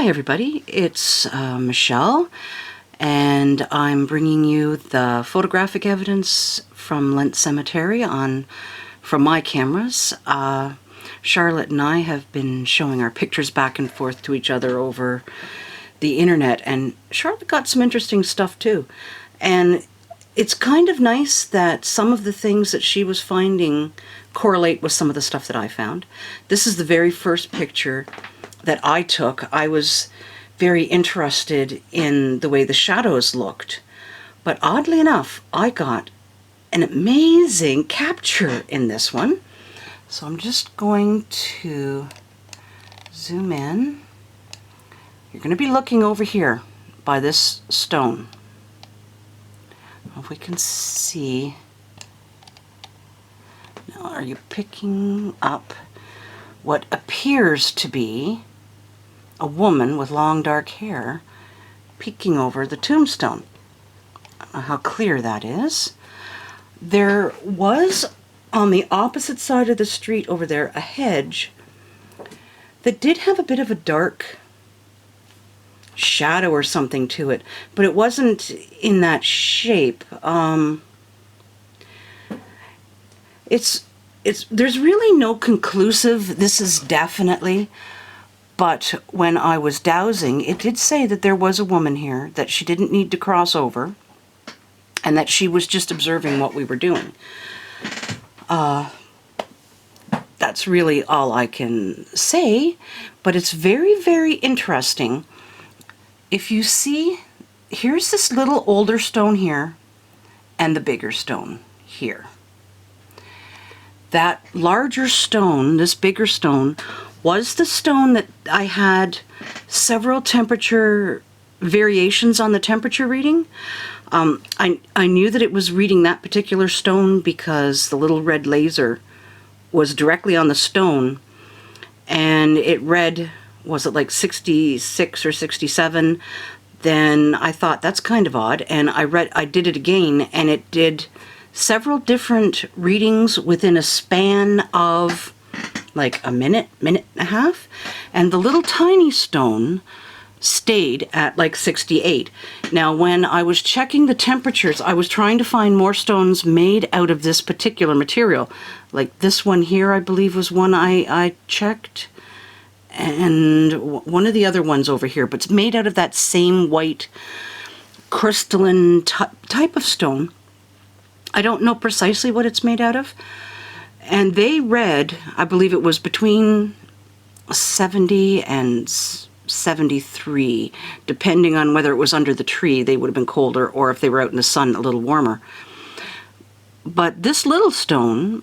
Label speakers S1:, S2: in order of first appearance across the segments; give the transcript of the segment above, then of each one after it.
S1: Hi everybody, it's Michelle, and I'm bringing you the photographic evidence from Lents Cemetery from my cameras. Charlotte and I have been showing our pictures back and forth to each other over the internet, and Charlotte got some interesting stuff too. And it's kind of nice that some of the things that she was finding correlate with some of the stuff that I found. This is the very first picture that I took. I was very interested in the way the shadows looked, but oddly enough, I got an amazing capture in this one. So I'm just going to zoom in. You're going to be looking over here by this stone. If we can see. Now, are you picking up what appears to be a woman with long dark hair peeking over the tombstone? I don't know how clear that is. There was, on the opposite side of the street over there, a hedge that did have a bit of a dark shadow or something to it, but it wasn't in that shape. There's really no conclusive this is definitely, but when I was dowsing, it did say that there was a woman here, that she didn't need to cross over, and that she was just observing what we were doing. That's really all I can say, but it's very, very interesting. If you see, here's this little older stone here, and the bigger stone here. That larger stone, this bigger stone, was the stone that I had several temperature variations on the temperature reading. I knew that it was reading that particular stone because the little red laser was directly on the stone, and it read, was it like 66 or 67? Then I thought that's kind of odd, and I did it again, and it did several different readings within a span of like a minute and a half, and the little tiny stone stayed at like 68. Now, when I was checking the temperatures, I was trying to find more stones made out of this particular material. Like this one here, I believe, was one I checked, and one of the other ones over here, but it's made out of that same white crystalline type of stone. I don't know precisely what it's made out of. And they read, I believe it was between 70 and 73, depending on whether it was under the tree, they would have been colder, or if they were out in the sun, a little warmer. But this little stone,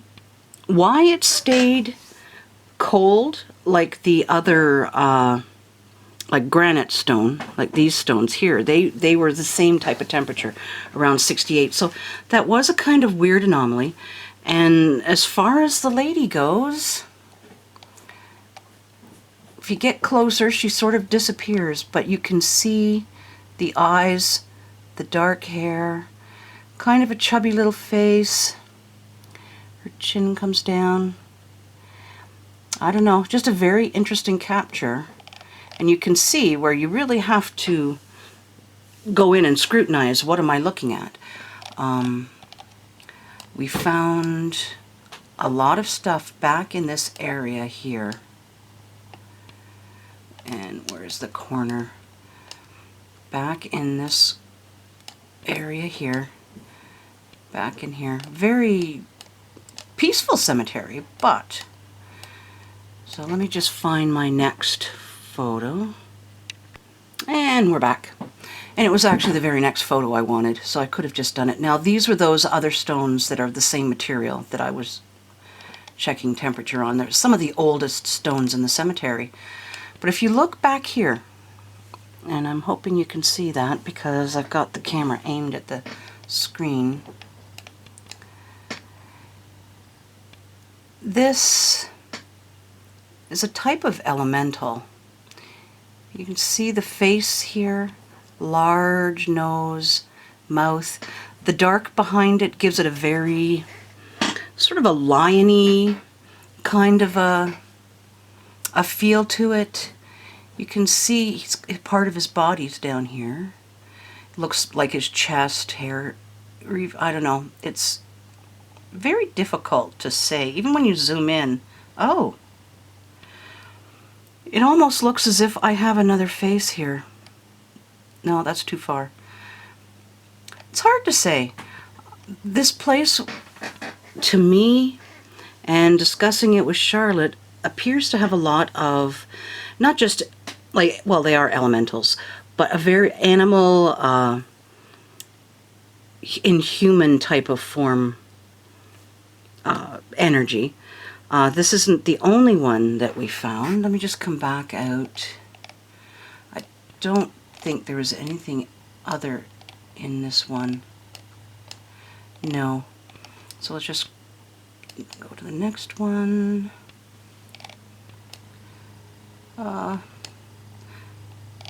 S1: why it stayed cold like the other, like granite stone, like these stones here, they were the same type of temperature, around 68. So that was a kind of weird anomaly. And as far as the lady goes, if you get closer, she sort of disappears, but you can see the eyes, the dark hair, kind of a chubby little face. Her chin comes down. I don't know, just a very interesting capture. And you can see where you really have to go in and scrutinize, what am I looking at? We found a lot of stuff back in this area here. And where's the corner? Back in this area here. Back in here. Very peaceful cemetery, but... So let me just find my next photo. And we're back. And it was actually the very next photo I wanted, so I could have just done it. Now, these were those other stones that are the same material that I was checking temperature on. They're some of the oldest stones in the cemetery. But if you look back here, and I'm hoping you can see that because I've got the camera aimed at the screen. This is a type of elemental. You can see the face here. Large nose, mouth. The dark behind it gives it a very sort of a lion-y kind of a feel to it. You can see part of his body's down here. It looks like his chest, hair, I don't know. It's very difficult to say, even when you zoom in. Oh, it almost looks as if I have another face here. No, that's too far. It's hard to say. This place, to me, and discussing it with Charlotte, appears to have a lot of, not just like, well, they are elementals, but a very animal, inhuman type of form energy. This isn't the only one that we found. Let me just come back out. I don't think there was anything other in this one. No. So let's just go to the next one.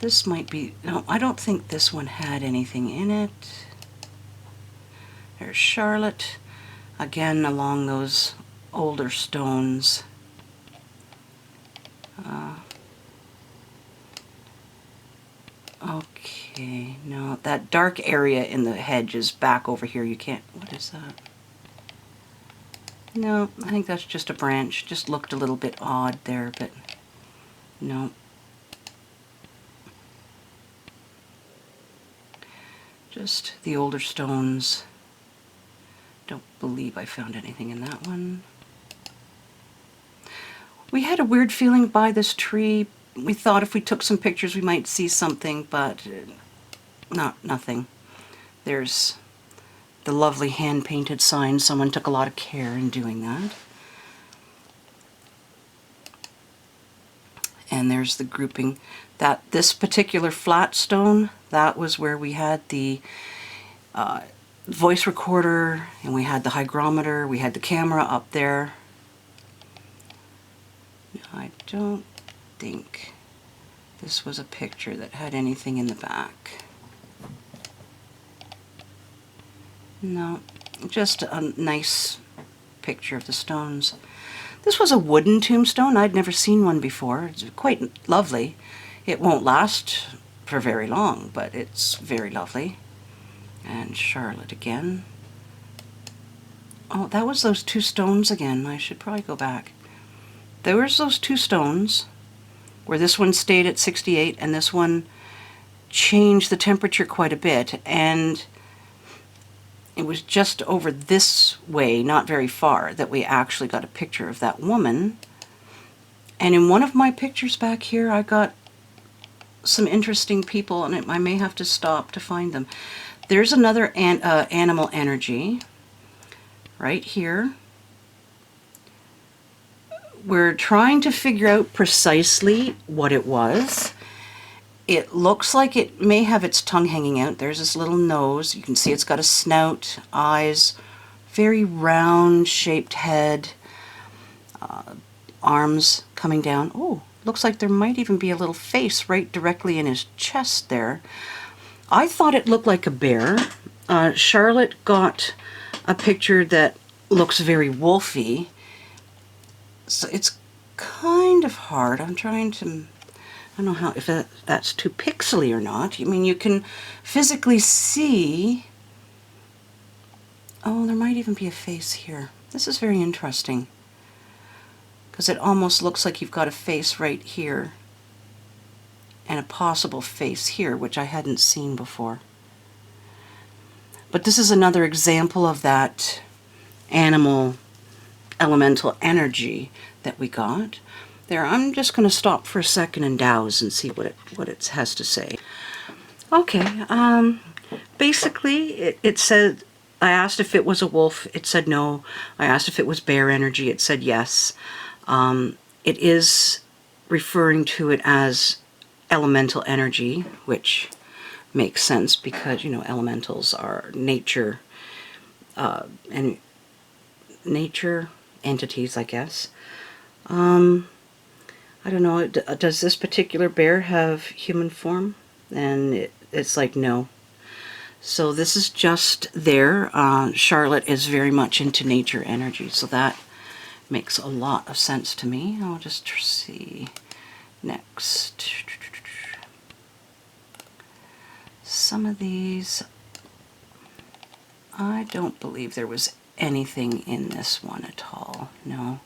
S1: This might be, no, I don't think this one had anything in it. There's Charlotte, again along those older stones. Okay, no, that dark area in the hedge is back over here. You can't, what is that? No, I think that's just a branch. Just looked a little bit odd there, but no. Just the older stones. Don't believe I found anything in that one. We had a weird feeling by this tree. We thought if we took some pictures we might see something, but nothing. There's the lovely hand-painted sign. Someone took a lot of care in doing that. And there's the grouping. This particular flat stone, that was where we had the voice recorder, and we had the hygrometer, we had the camera up there. I don't think this was a picture that had anything in the back. No, just a nice picture of the stones. This was a wooden tombstone. I'd never seen one before. It's quite lovely. It won't last for very long, but it's very lovely. And Charlotte again. Oh, that was those two stones again. I should probably go back. There was those two stones where this one stayed at 68 and this one changed the temperature quite a bit, and it was just over this way, not very far, that we actually got a picture of that woman. And in one of my pictures back here, I got some interesting people, and I may have to stop to find them. There's another animal energy right here. We're trying to figure out precisely what it was. It looks like it may have its tongue hanging out. There's this little nose. You can see it's got a snout, eyes, very round shaped head, arms coming down. Oh, looks like there might even be a little face right directly in his chest there. I thought it looked like a bear. Charlotte got a picture that looks very wolfy. So it's kind of hard. I'm trying to, I don't know how, if that's too pixely or not. I mean, you can physically see. Oh, there might even be a face here. This is very interesting, because it almost looks like you've got a face right here and a possible face here, which I hadn't seen before. But this is another example of that animal elemental energy that we got there. I'm just going to stop for a second and douse and see what it has to say. Okay, basically it said, I asked if it was a wolf, it said no. I asked if it was bear energy, it said yes. It is referring to it as elemental energy, which makes sense because, you know, elementals are nature and nature entities, I guess. I don't know, does this particular bear have human form? And it's like, no. So this is just there. Charlotte is very much into nature energy, so that makes a lot of sense to me. I'll just see next. some of these, I don't believe there was anything in this one at all. No.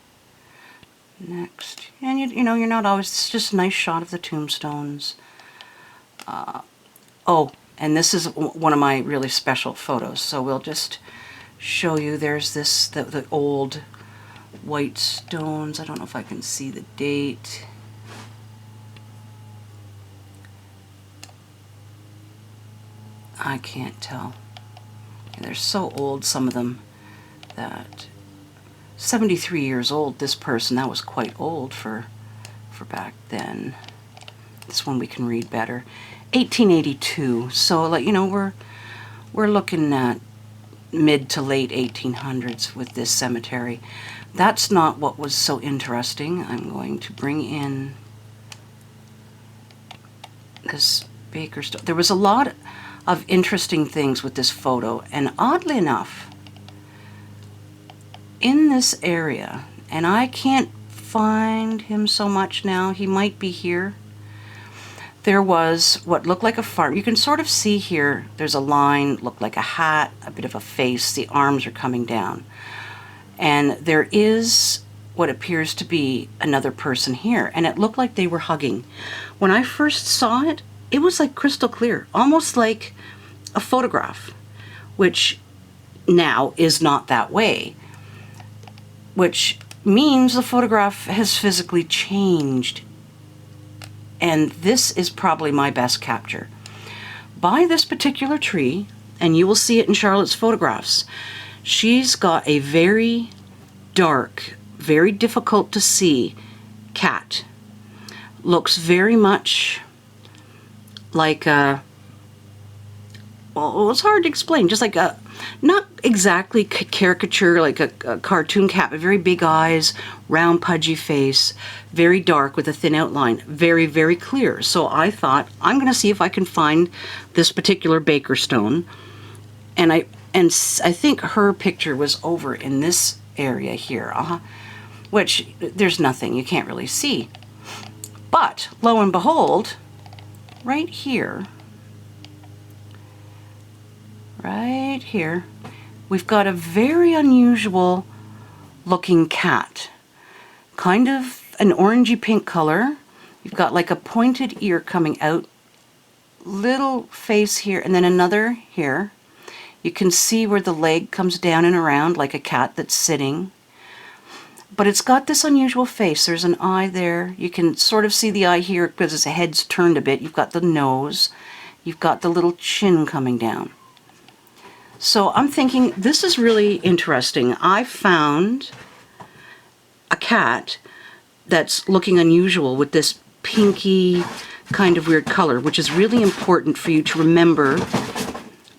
S1: Next. And you know, you're not always, it's just a nice shot of the tombstones. Oh, and this is one of my really special photos. So we'll just show you, there's this, the old white stones. I don't know if I can see the date. I can't tell. They're so old, some of them, that 73 years old, this person. That was quite old for back then. This one we can read better. 1882. So, like, you know, we're looking at mid to late 1800s with this cemetery. That's not what was so interesting. I'm going to bring in this Baker stone. There was a lot of interesting things with this photo, and oddly enough, in this area, and I can't find him so much now, he might be here, there was what looked like a farm. You can sort of see here, there's a line, looked like a hat, a bit of a face, the arms are coming down. And there is what appears to be another person here, and it looked like they were hugging. When I first saw it, it was like crystal clear, almost like a photograph, which now is not that way, which means the photograph has physically changed. And this is probably my best capture. By this particular tree, and you will see it in Charlotte's photographs, she's got a very dark, very difficult to see cat. Looks very much like a, well, it's hard to explain, just like a, not exactly caricature, like a cartoon cat, but very big eyes, round pudgy face, very dark with a thin outline, very, very clear. So I thought, I'm going to see if I can find this particular Baker stone. And I think her picture was over in this area here, which there's nothing, you can't really see. But lo and behold, right here, we've got a very unusual looking cat. Kind of an orangey pink color. You've got like a pointed ear coming out, little face here, and then another here. You can see where the leg comes down and around like a cat that's sitting. But it's got this unusual face. There's an eye there. You can sort of see the eye here because its head's turned a bit. You've got the nose. You've got the little chin coming down. So I'm thinking, this is really interesting. I found a cat that's looking unusual with this pinky kind of weird color, which is really important for you to remember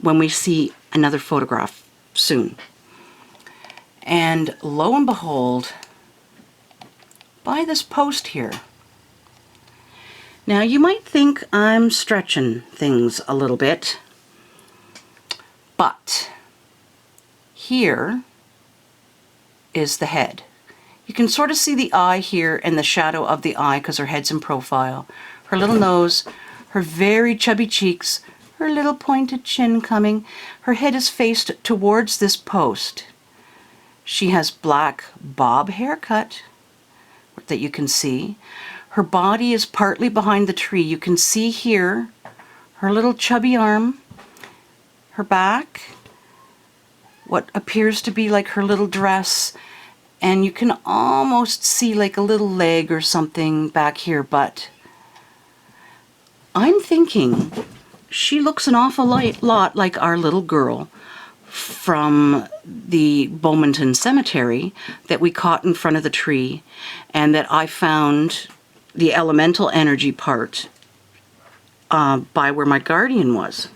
S1: when we see another photograph soon. And lo and behold, by this post here. Now you might think I'm stretching things a little bit, but here is the head. You can sort of see the eye here and the shadow of the eye because her head's in profile. Her little nose, her very chubby cheeks, her little pointed chin coming. Her head is faced towards this post. She has black bob haircut that you can see. Her body is partly behind the tree. You can see here her little chubby arm, her back, what appears to be like her little dress, and you can almost see like a little leg or something back here, but I'm thinking she looks an awful lot like our little girl from the Bowmanton Cemetery that we caught in front of the tree, and that I found the elemental energy part by where my guardian was.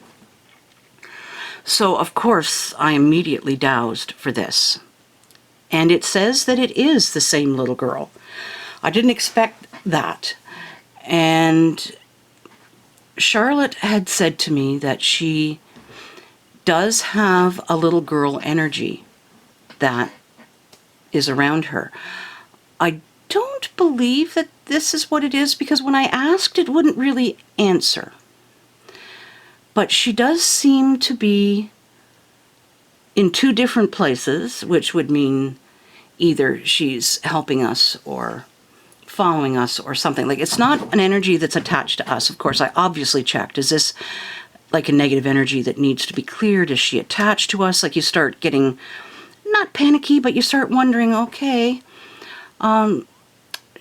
S1: So, of course, I immediately dowsed for this. And it says that it is the same little girl. I didn't expect that. And Charlotte had said to me that she does have a little girl energy that is around her. I don't believe that this is what it is, because when I asked, it wouldn't really answer. But she does seem to be in two different places, which would mean either she's helping us or following us or something. Like, it's not an energy that's attached to us. Of course, I obviously checked. Is this like a negative energy that needs to be cleared? Is she attached to us? Like, you start getting, not panicky, but you start wondering, okay,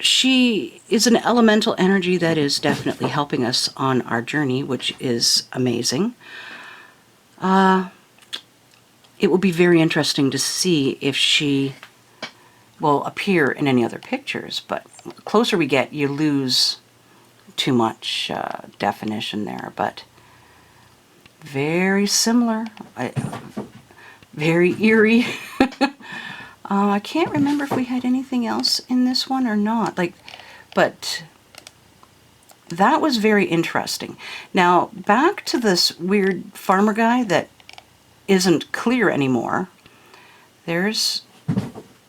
S1: she is an elemental energy that is definitely helping us on our journey, which is amazing. It will be very interesting to see if she will appear in any other pictures, but the closer we get, you lose too much definition there, but very similar, very eerie. I can't remember if we had anything else in this one or not, but that was very interesting. Now, back to this weird farmer guy that isn't clear anymore. There's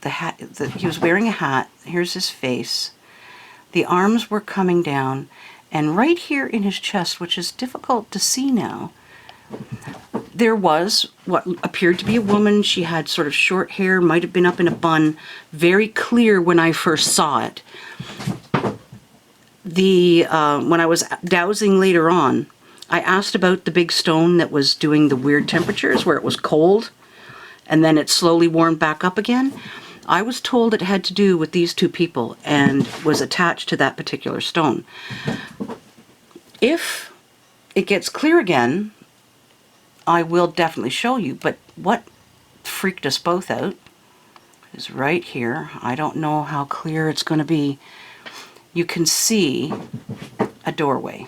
S1: the hat. He was wearing a hat. Here's his face. The arms were coming down, and right here in his chest, which is difficult to see now, there was what appeared to be a woman. She had sort of short hair, might have been up in a bun. Very clear when I first saw it. When I was dowsing later on, I asked about the big stone that was doing the weird temperatures where it was cold and then it slowly warmed back up again. I was told it had to do with these two people and was attached to that particular stone. If it gets clear again, I will definitely show you, but what freaked us both out is right here. I don't know how clear it's going to be. You can see a doorway.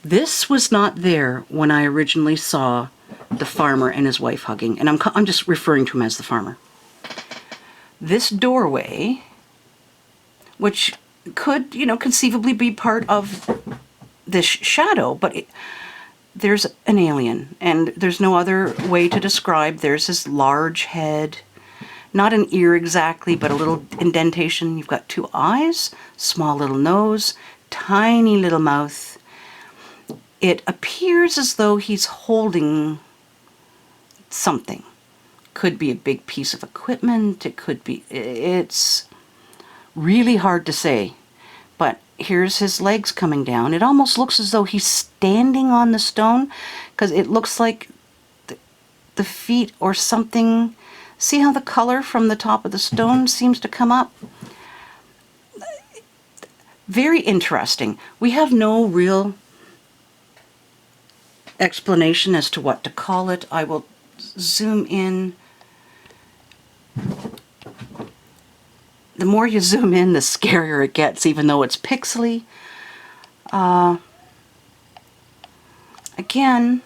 S1: This was not there when I originally saw the farmer and his wife hugging, and I'm just referring to him as the farmer. This doorway, which could, conceivably be part of this shadow, but there's an alien, and there's no other way to describe. There's his large head, not an ear exactly, but a little indentation. You've got two eyes, small little nose, tiny little mouth. It appears as though he's holding something. Could be a big piece of equipment. It's really hard to say. But here's his legs coming down. It almost looks as though he's standing on the stone, because it looks like the feet or something. See how the color from the top of the stone seems to come up? Very interesting. We have no real explanation as to what to call it. I will zoom in. The more you zoom in, the scarier it gets, even though it's pixely. Again,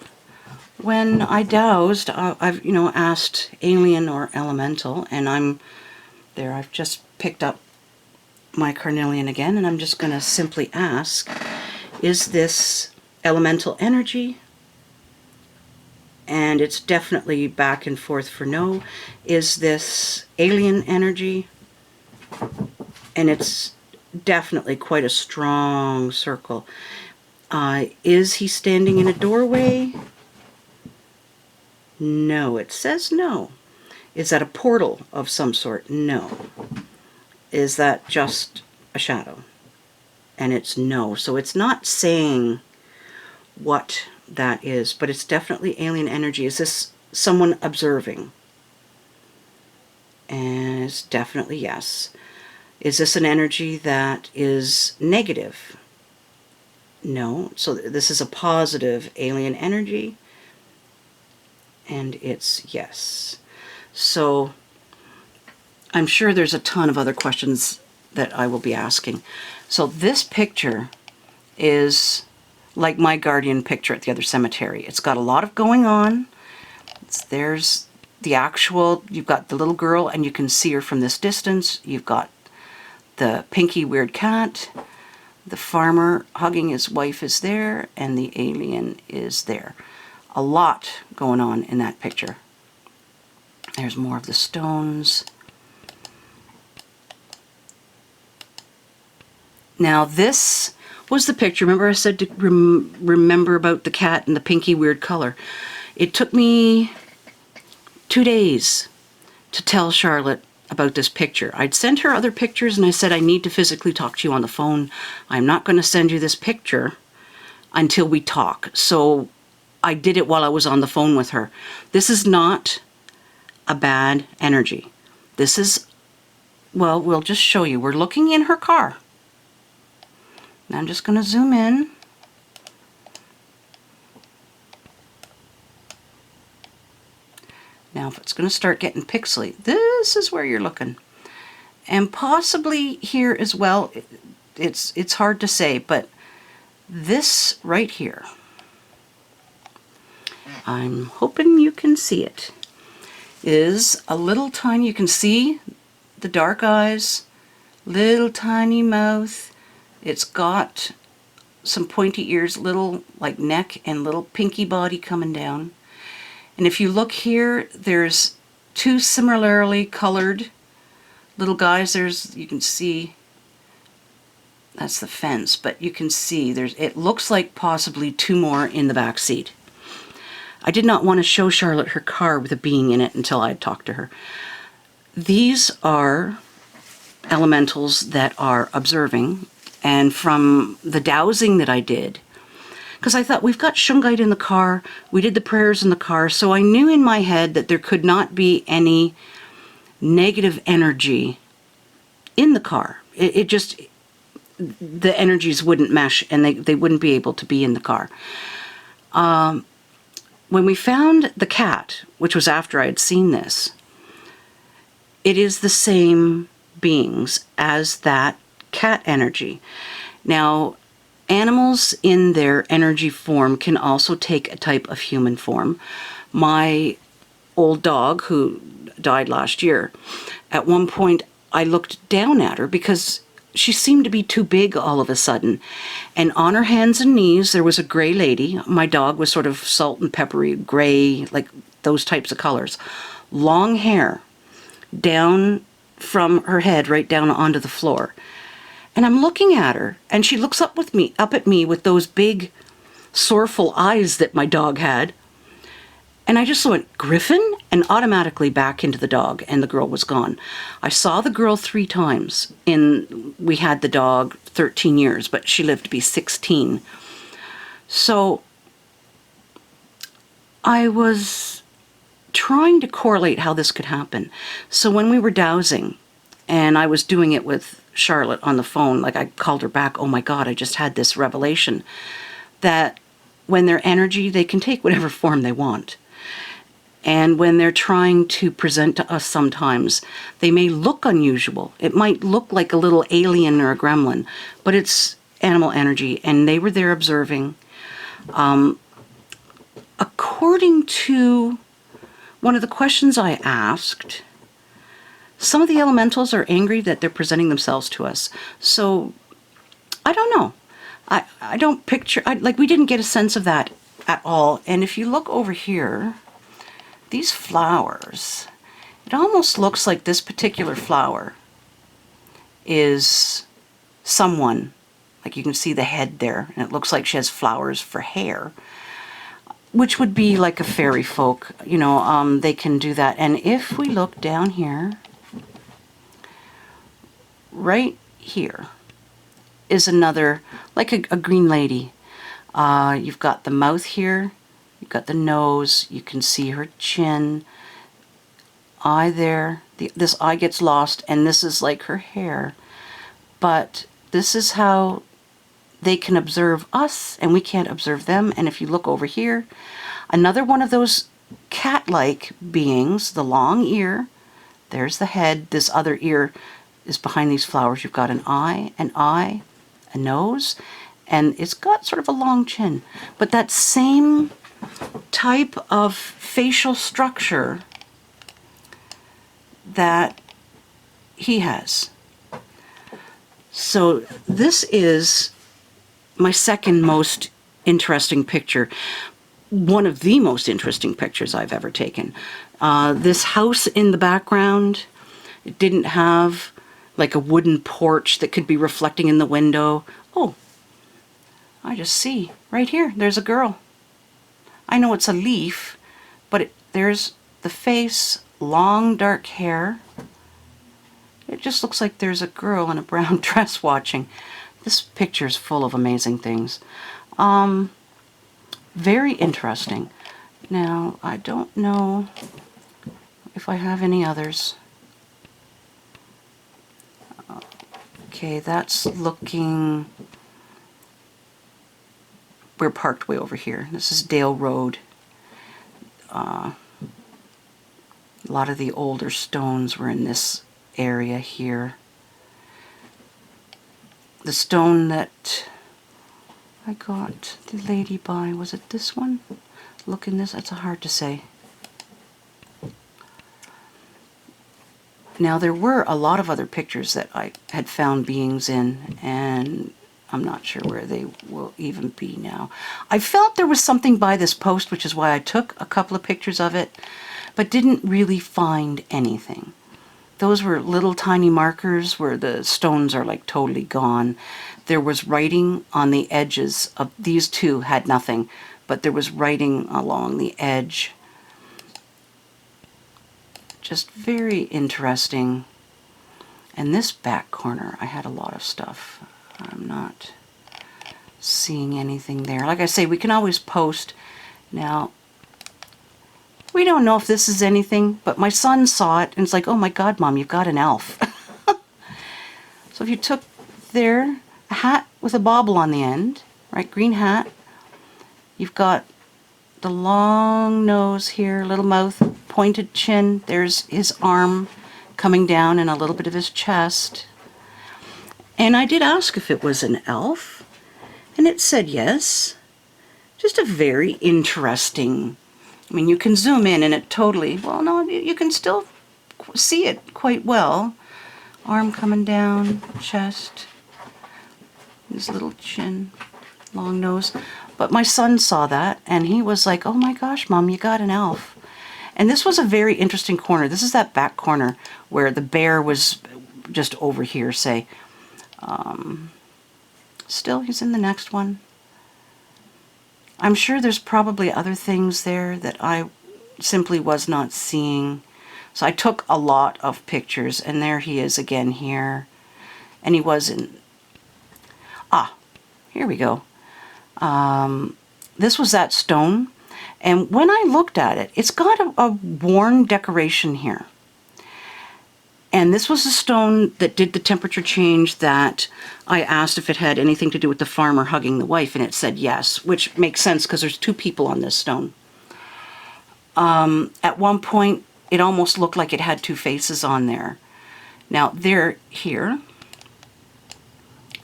S1: when I dowsed, I've asked alien or elemental, and I've just picked up my carnelian again, and I'm just going to simply ask, is this elemental energy? And it's definitely back and forth for no. Is this alien energy? And it's definitely quite a strong circle. Is he standing in a doorway? No, it says no. Is that a portal of some sort? No. Is that just a shadow? And it's no. So it's not saying what that is, but it's definitely alien energy. Is this someone observing? And it's definitely yes. Is this an energy that is negative? No. So this is a positive alien energy, and it's yes. So I'm sure there's a ton of other questions that I will be asking. So this picture is like my guardian picture at the other cemetery. It's got a lot of going on. There's the actual, you've got the little girl and you can see her from this distance. You've got the pinky weird cat. The farmer hugging his wife is there, and the alien is there. A lot going on in that picture. There's more of the stones. Now this was the picture. Remember I said to remember about the cat and the pinky weird color. It took me 2 days to tell Charlotte about this picture. I'd sent her other pictures and I said, I need to physically talk to you on the phone. I'm not going to send you this picture until we talk. So I did it while I was on the phone with her. This is not a bad energy. This is, well, we'll just show you. We're looking in her car. Now I'm just going to zoom in. Now if it's going to start getting pixely, this is where you're looking. And possibly here as well, it's hard to say, but this right here, I'm hoping you can see it, is a little tiny, you can see the dark eyes, little tiny mouth. It's got some pointy ears, little like neck and little pinky body coming down. And if you look here, there's two similarly colored little guys. You can see, that's the fence, but you can see it looks like possibly two more in the back seat. I did not want to show Charlotte her car with a being in it until I had talked to her. These are elementals that are observing, and from the dowsing that I did, because I thought, we've got shungite in the car, we did the prayers in the car, so I knew in my head that there could not be any negative energy in the car. It just, the energies wouldn't mesh and they wouldn't be able to be in the car. When we found the cat, which was after I had seen this, it is the same beings as that cat energy. Now, animals in their energy form can also take a type of human form. My old dog, who died last year, at one point I looked down at her because she seemed to be too big all of a sudden. And on her hands and knees, there was a gray lady. My dog was sort of salt and peppery, gray, like those types of colors. Long hair down from her head right down onto the floor. And I'm looking at her, and she looks up at me with those big, sorrowful eyes that my dog had. And I just went, Griffin, and automatically back into the dog, and the girl was gone. I saw the girl 3 times. We had the dog 13 years, but she lived to be 16. So I was trying to correlate how this could happen. So when we were dowsing, and I was doing it with Charlotte on the phone, like I called her back, oh my God, I just had this revelation that when they're energy, they can take whatever form they want. And when they're trying to present to us sometimes, they may look unusual. It might look like a little alien or a gremlin, but it's animal energy, and they were there observing. According to one of the questions I asked, some of the elementals are angry that they're presenting themselves to us. So, I don't know. I don't picture, we didn't get a sense of that at all. And if you look over here, these flowers, it almost looks like this particular flower is someone. Like you can see the head there, and it looks like she has flowers for hair, which would be like a fairy folk, they can do that. And if we look down here, right here is another, like a green lady. You've got the mouth here, you've got the nose, you can see her chin, eye there. This eye gets lost, and this is like her hair. But this is how they can observe us, and we can't observe them. And if you look over here, another one of those cat-like beings, the long ear, there's the head, this other ear is behind these flowers. You've got an eye, a nose, and it's got sort of a long chin. But that same type of facial structure that he has. So this is my second most interesting picture. One of the most interesting pictures I've ever taken. This house in the background, it didn't have like a wooden porch that could be reflecting in the window. Oh, just see right here, there's a girl. I know it's a leaf, but there's the face, long dark hair. It just looks like there's a girl in a brown dress watching. This picture's full of amazing things. Very interesting. Now, I don't know if I have any others. Okay, that's looking... We're parked way over here. This is Dale Road. A lot of the older stones were in this area here. The stone that I got the lady by, was it this one? Look in this, that's hard to say. Now there were a lot of other pictures that I had found beings in, and I'm not sure where they will even be now. I felt there was something by this post, which is why I took a couple of pictures of it, but didn't really find anything. Those were little tiny markers where the stones are like totally gone. There was writing on the edges of these two, had nothing, but there was writing along the edge. Just very interesting. And this back corner, I had a lot of stuff. I'm not seeing anything there. Like I say, we can always post. Now, we don't know if this is anything, but my son saw it, and it's like, oh my God, Mom, you've got an elf. So if you took there, a hat with a bauble on the end, right, green hat, you've got the long nose here, little mouth, pointed chin, there's his arm coming down and a little bit of his chest. And I did ask if it was an elf, and it said yes. Just a very interesting, I mean, you can zoom in and it totally, well, no, you can still see it quite well. Arm coming down, chest, his little chin, long nose. But my son saw that, and he was like, oh my gosh, Mom, you got an elf. And this was a very interesting corner. This is that back corner where the bear was just over here, say. Still, he's in the next one. I'm sure there's probably other things there that I simply was not seeing. So I took a lot of pictures, and there he is again here. And he was in... here we go. This was that stone. And when I looked at it, it's got a worn decoration here. And this was the stone that did the temperature change that I asked if it had anything to do with the farmer hugging the wife, and it said yes, which makes sense because there's two people on this stone. At one point, it almost looked like it had two faces on there. Now, they're here,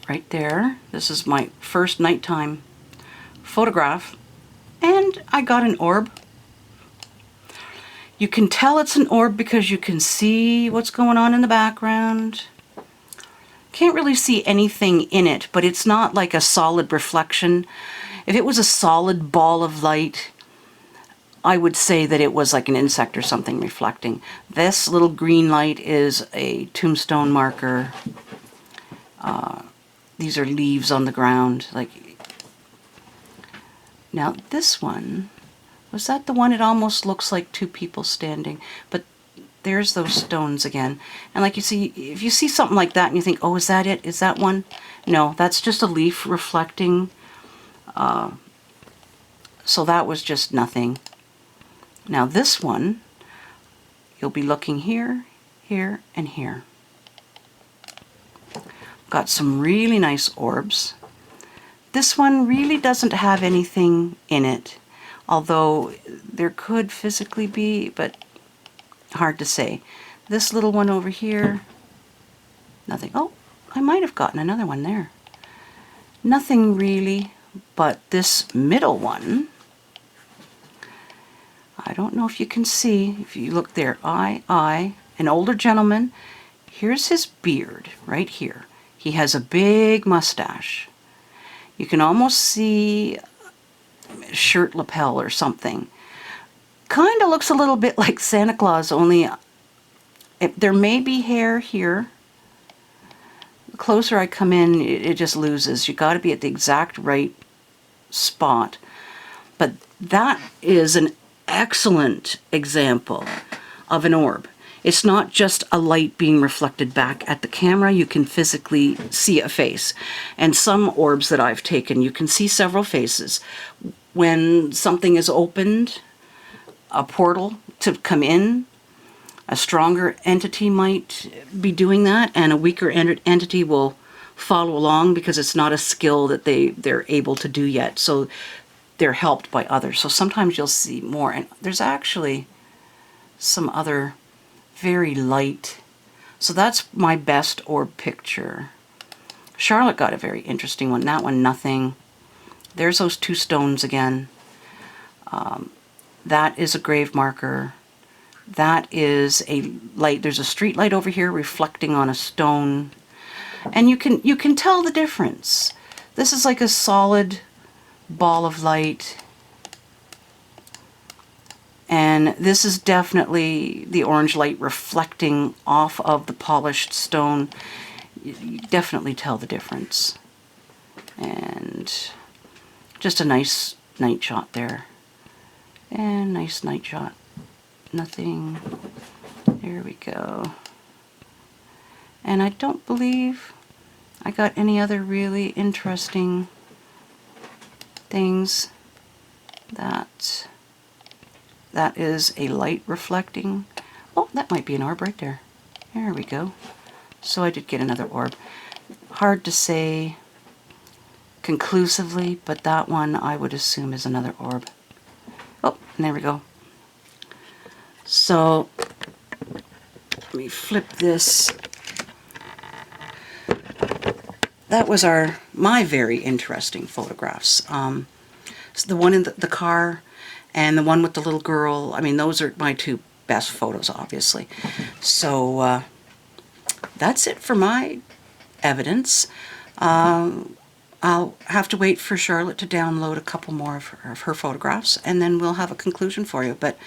S1: right there. This is my first nighttime photograph, and I got an orb. You can tell it's an orb because you can see what's going on in the background. Can't really see anything in it, but it's not like a solid reflection. If it was a solid ball of light, I would say that it was like an insect or something reflecting. This little green light is a tombstone marker. These are leaves on the ground. Now this one, was that the one? It almost looks like two people standing, but there's those stones again. And like you see, if you see something like that and you think, oh, is that it? Is that one? No, that's just a leaf reflecting. So that was just nothing. Now this one, you'll be looking here, here, and here. Got some really nice orbs. This one really doesn't have anything in it, although there could physically be, but hard to say. This little one over here, nothing. Oh, I might have gotten another one there. Nothing really, but this middle one, I don't know if you can see, if you look there, an older gentleman. Here's his beard right here. He has a big mustache. You can almost see a shirt lapel or something. Kind of looks a little bit like Santa Claus, only there may be hair here. The closer I come in, it just loses. You got to be at the exact right spot. But that is an excellent example of an orb. It's not just a light being reflected back at the camera. You can physically see a face. And some orbs that I've taken, you can see several faces. When something is opened, a portal to come in, a stronger entity might be doing that, and a weaker entity will follow along because it's not a skill that they're able to do yet. So they're helped by others. So sometimes you'll see more. And there's actually some other very light. So that's my best orb picture. Charlotte got a very interesting one. That one, nothing. There's those two stones again. That is a grave marker. That is a light. There's a street light over here reflecting on a stone. And you can tell the difference. This is like a solid ball of light. And this is definitely the orange light reflecting off of the polished stone. You definitely tell the difference. And just a nice night shot there. And nice night shot. Nothing. There we go. And I don't believe I got any other really interesting things. That is a light reflecting. Oh, that might be an orb right there. There we go. So I did get another orb. Hard to say conclusively, but that one I would assume is another orb. Oh, and there we go. So let me flip this. That was my very interesting photographs. So the one in the car and the one with the little girl. I mean, those are my two best photos, obviously. So that's it for my evidence. I'll have to wait for Charlotte to download a couple more of her photographs, and then we'll have a conclusion for you. But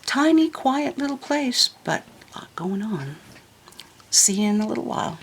S1: tiny, quiet little place, but a lot going on. See you in a little while.